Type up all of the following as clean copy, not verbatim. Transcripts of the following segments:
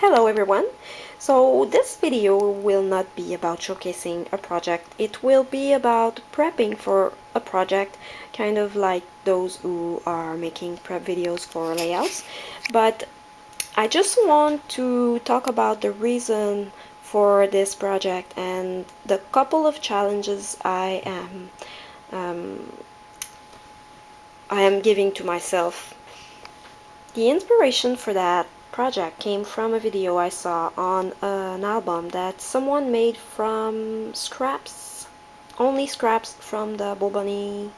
Hello everyone! So this video will not be about showcasing a project. It will be about prepping for a project, kind of like those who are making prep videos for layouts. But I just want to talk about the reason for this project and the couple of challenges um, I am giving to myself. The inspiration for that project came from a video I saw on an album that someone made from scraps, only scraps from the Boboni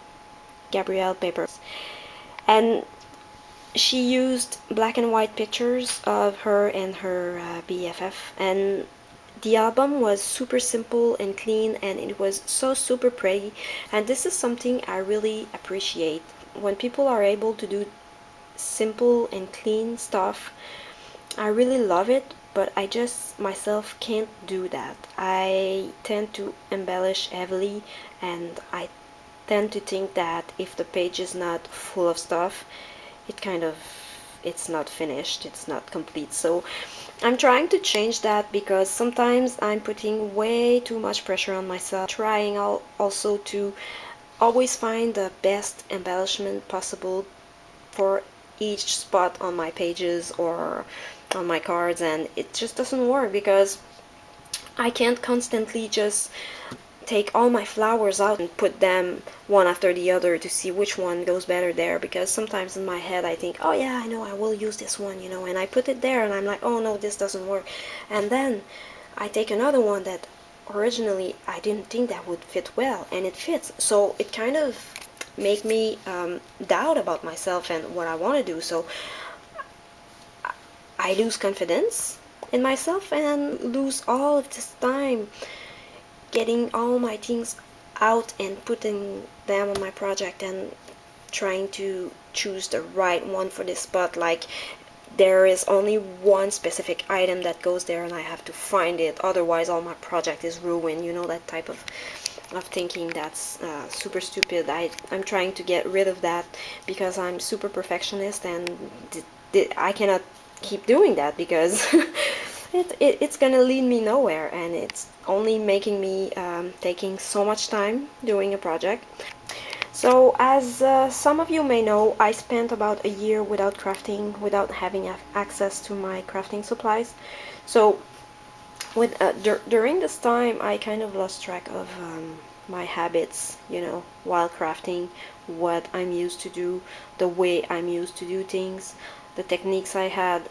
Gabrielle papers. And she used black and white pictures of her and her BFF, and the album was super simple and clean, and it was so super pretty. And this is something I really appreciate when people are able to do simple and clean stuff. I really love it, but I just myself can't do that. I tend to embellish heavily, and I tend to think that if the page is not full of stuff, it's not finished, it's not complete. So I'm trying to change that, because sometimes I'm putting way too much pressure on myself, trying also to always find the best embellishment possible for each spot on my pages or on my cards, and it just doesn't work because I can't constantly just take all my flowers out and put them one after the other to see which one goes better there, because sometimes in my head I think, oh yeah, I know I will use this one, and I put it there and I'm like, oh no, this doesn't work. And then I take another one that originally I didn't think that would fit well, and it fits. So it kind of make me doubt about myself and what I want to do. So I lose confidence in myself and lose all of this time getting all my things out and putting them on my project and trying to choose the right one for this spot. Like, there is only one specific item that goes there and I have to find it, otherwise all my project is ruined. That type of thinking. That's super stupid. I'm trying to get rid of that because I'm super perfectionist, and I cannot keep doing that because it's gonna lead me nowhere, and it's only making me taking so much time doing a project. So as some of you may know, I spent about a year without crafting, without having access to my crafting supplies. So during this time, I kind of lost track of my habits, while crafting, what I'm used to do, the way I'm used to do things, the techniques I had,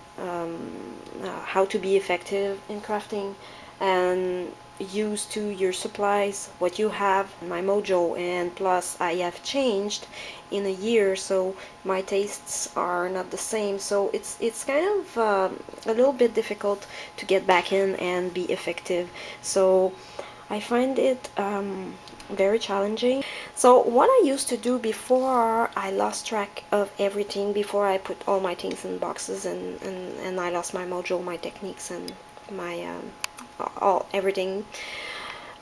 how to be effective in crafting, and used to your supplies, what you have, my mojo. And plus I have changed in a year, so my tastes are not the same. So it's kind of a little bit difficult to get back in and be effective. So I find it very challenging. So what I used to do before I lost track of everything, before I put all my things in boxes and I lost my mojo, my techniques, and my everything,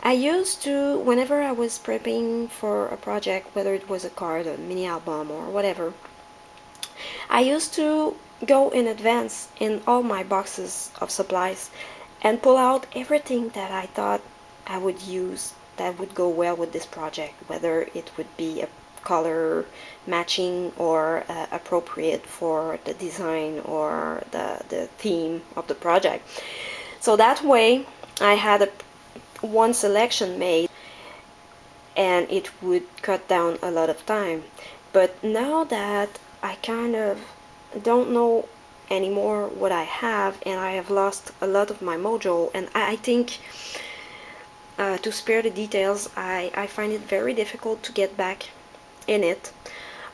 I used to, whenever I was prepping for a project, whether it was a card, a mini album, or whatever, I used to go in advance in all my boxes of supplies and pull out everything that I thought I would use that would go well with this project, whether it would be a color matching or appropriate for the design or the theme of the project. So that way I had one selection made, and it would cut down a lot of time. But now that I kind of don't know anymore what I have, and I have lost a lot of my mojo, and I think to spare the details, I find it very difficult to get back in it.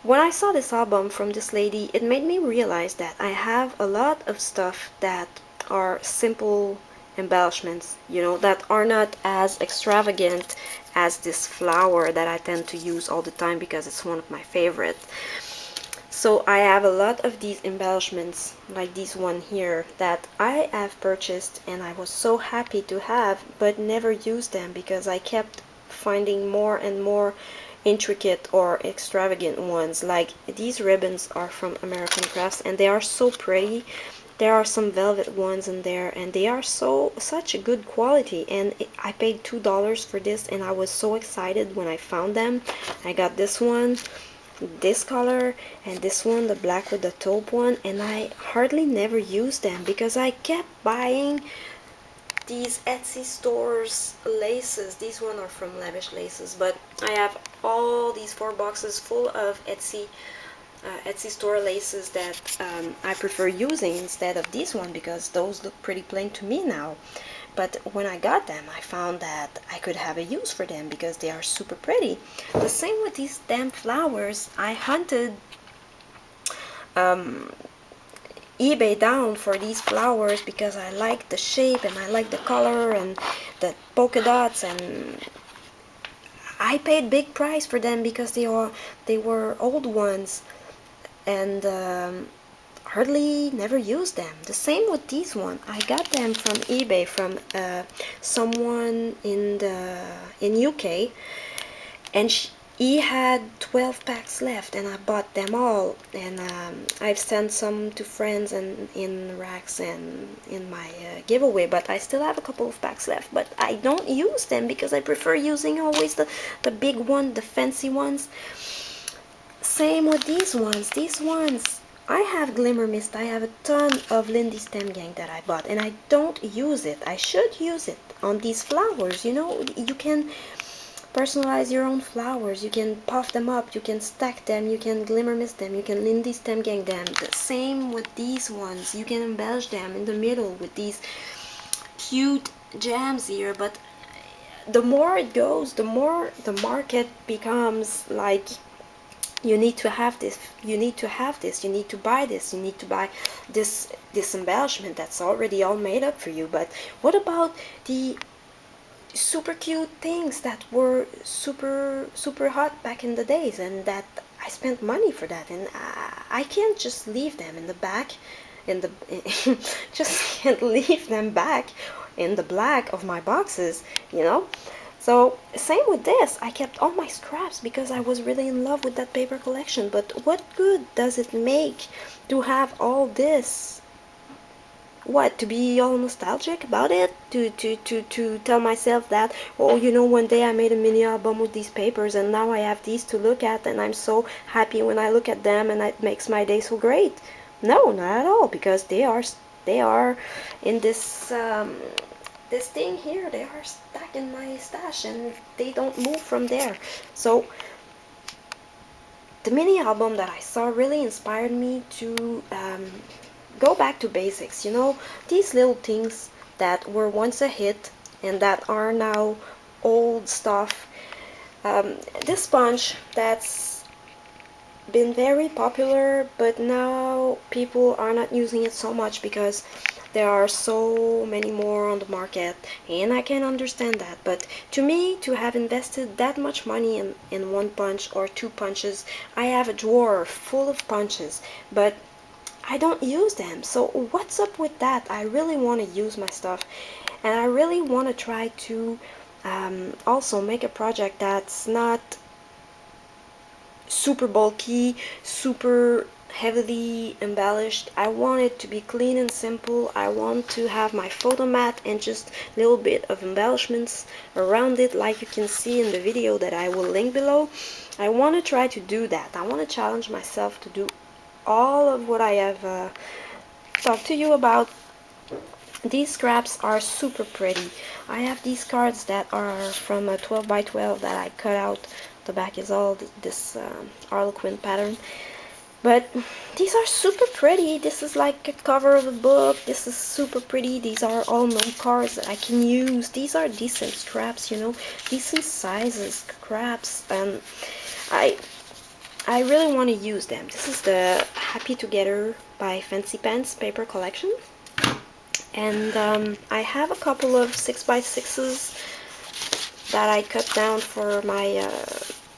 When I saw this album from this lady, it made me realize that I have a lot of stuff that are simple embellishments, that are not as extravagant as this flower that I tend to use all the time because it's one of my favorites. So I have a lot of these embellishments, like this one here, that I have purchased and I was so happy to have, but never used them because I kept finding more and more intricate or extravagant ones. Like, these ribbons are from American Crafts and they are so pretty, there are some velvet ones in there, and they are such a good quality. And I paid $2 for this, and I was so excited when I found them. I got this one, this color, and this one, the black with the taupe one, and I hardly never used them because I kept buying these Etsy stores laces. These one are from Lavish Laces, but I have all these 4 boxes full of Etsy store laces that I prefer using instead of this one because those look pretty plain to me now. But when I got them, I found that I could have a use for them because they are super pretty. The same with these damn flowers. I hunted eBay down for these flowers because I like the shape and I like the color and the polka dots, and I paid big price for them because they were old ones, and hardly never used them. The same with these one. I got them from eBay from someone in UK, and he had 12 packs left, and I bought them all, and I've sent some to friends and in racks and in my giveaway, but I still have a couple of packs left, but I don't use them because I prefer using always the big one, the fancy ones. Same with these ones. I have Glimmer Mist. I have a ton of Lindy Stem Gang that I bought, and I don't use it. I should use it on these flowers. You know, you can personalize your own flowers. You can puff them up. You can stack them. You can Glimmer Mist them. You can Lindy Stem Gang them. The same with these ones. You can embellish them in the middle with these cute jams here, but the more it goes, the more the market becomes like, you need to have this, you need to have this, you need to buy this, you need to buy this embellishment that's already all made up for you. But what about the super cute things that were super hot back in the days, and that I spent money for that, and I can't just leave them in the back, in the just can't leave them back in the black of my boxes, you know. So same with this. I kept all my scraps because I was really in love with that paper collection. But what good does it make to have all this? What, to be all nostalgic about it? To tell myself that, oh, you know, one day I made a mini album with these papers and now I have these to look at and I'm so happy when I look at them and it makes my day so great. No, not at all, because they are in this this thing here. They are stuck in my stash and they don't move from there. So the mini album that I saw really inspired me to go back to basics. You know, these little things that were once a hit and that are now old stuff. This sponge that's been very popular, but now people are not using it so much because there are so many more on the market, and I can understand that. But to me, to have invested that much money in one punch or 2 punches, I have a drawer full of punches, but I don't use them. So what's up with that? I really want to use my stuff, and I really want to try to also make a project that's not super bulky, super heavily embellished. I want it to be clean and simple. I want to have my photo mat and just a little bit of embellishments around it, like you can see in the video that I will link below. I want to try to do that. I want to challenge myself to do all of what I have talked to you about. These scraps are super pretty. I have these cards that are from a 12 by 12 that I cut out. The back is all this Harlequin pattern. But these are super pretty. This is like a cover of a book. This is super pretty. These are all note cards that I can use. These are decent scraps, you know, decent sizes scraps, and I really want to use them. This is the Happy Together by Fancy Pants paper collection, and I have a couple of 6x6s that I cut down for my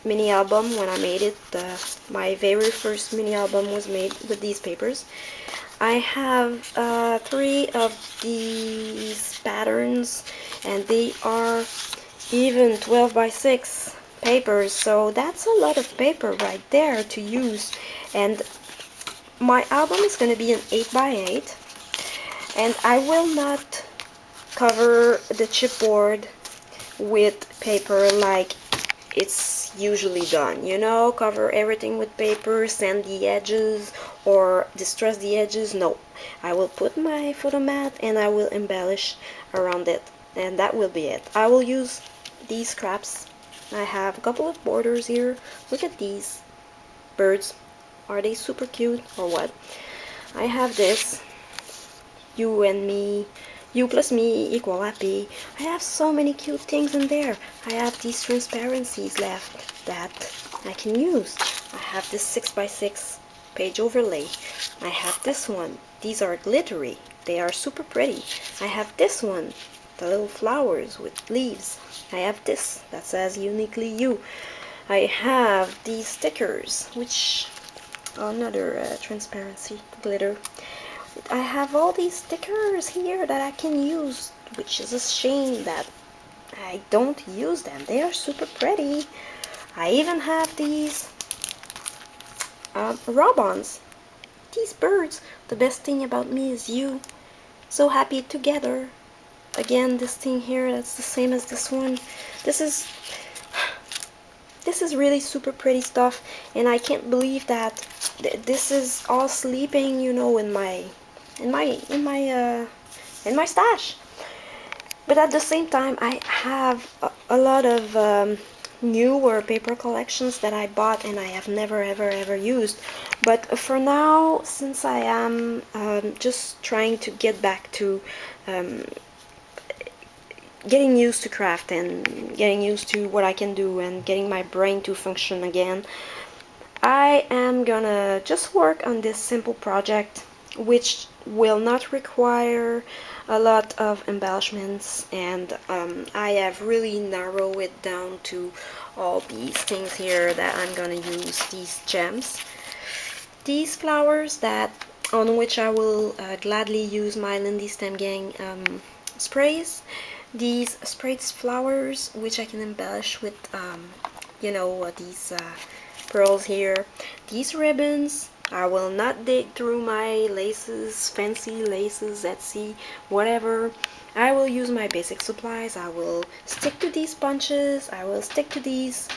mini album when I made it. My very first mini album was made with these papers. I have 3 of these patterns, and they are even 12 by 6 papers, so that's a lot of paper right there to use. And my album is going to be an 8 by 8, And I will not cover the chipboard with paper like it's usually done. You know, cover everything with paper, sand the edges, or distress the edges. No, I will put my photo mat and I will embellish around it, and that will be it. I will use these scraps. I have a couple of borders here. Look at these birds. Are they super cute or what? I have this. You and me, you plus me equal happy. I have so many cute things in there. I have these transparencies left that I can use. I have this 6x6 page overlay. I have this one. These are glittery. They are super pretty. I have this one, the little flowers with leaves. I have this that says uniquely you. I have these stickers, which another transparency glitter. I have all these stickers here that I can use, which is a shame that I don't use them. They are super pretty. I even have these rub-ons. These birds. The best thing about me is you. So happy together. Again, this thing here, that's the same as this one. This is really super pretty stuff, and I can't believe that this is all sleeping, you know, in my stash. But at the same time, I have a lot of newer paper collections that I bought and I have never ever used. But for now, since I am just trying to get back to getting used to craft and getting used to what I can do and getting my brain to function again, I am gonna just work on this simple project, which will not require a lot of embellishments, and I have really narrowed it down to all these things here that I'm gonna use. These gems, these flowers that on which I will gladly use my Lindy Stem Gang sprays, these sprayed flowers which I can embellish with you know, these pearls here, these ribbons. I will not dig through my laces, fancy laces, Etsy, whatever. I will use my basic supplies. I will stick to these bunches. I will stick to these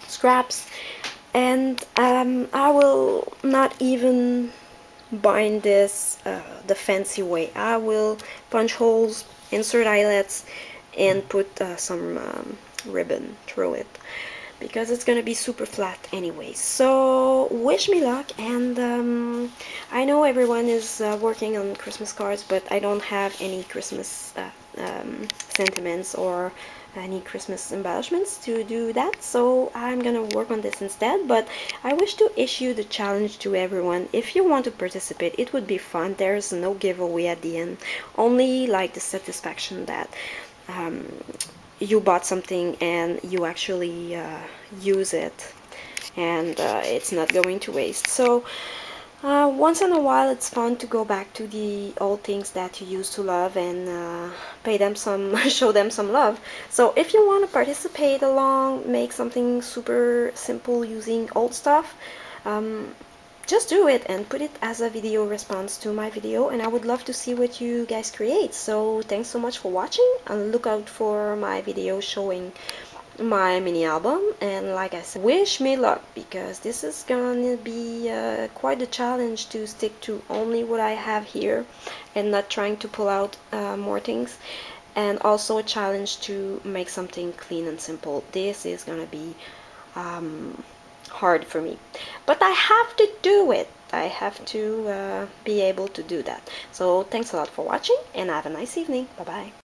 scraps, and I will not even bind this the fancy way. I will punch holes, insert eyelets, and put some ribbon through it, because it's gonna be super flat anyway. So wish me luck, and I know everyone is working on Christmas cards, but I don't have any Christmas sentiments or any Christmas embellishments to do that, so I'm gonna work on this instead. But I wish to issue the challenge to everyone. If you want to participate, it would be fun. There's no giveaway at the end, only like the satisfaction that you bought something and you actually use it, and it's not going to waste. So once in a while it's fun to go back to the old things that you used to love and pay them some show them some love. So if you want to participate along, make something super simple using old stuff, just do it and put it as a video response to my video, and I would love to see what you guys create. So thanks so much for watching, and look out for my video showing my mini album. And like I said, wish me luck, because this is gonna be quite a challenge to stick to only what I have here and not trying to pull out more things, and also a challenge to make something clean and simple. This is gonna be hard for me, but I have to do it. I have to be able to do that. So thanks a lot for watching, and have a nice evening. Bye bye.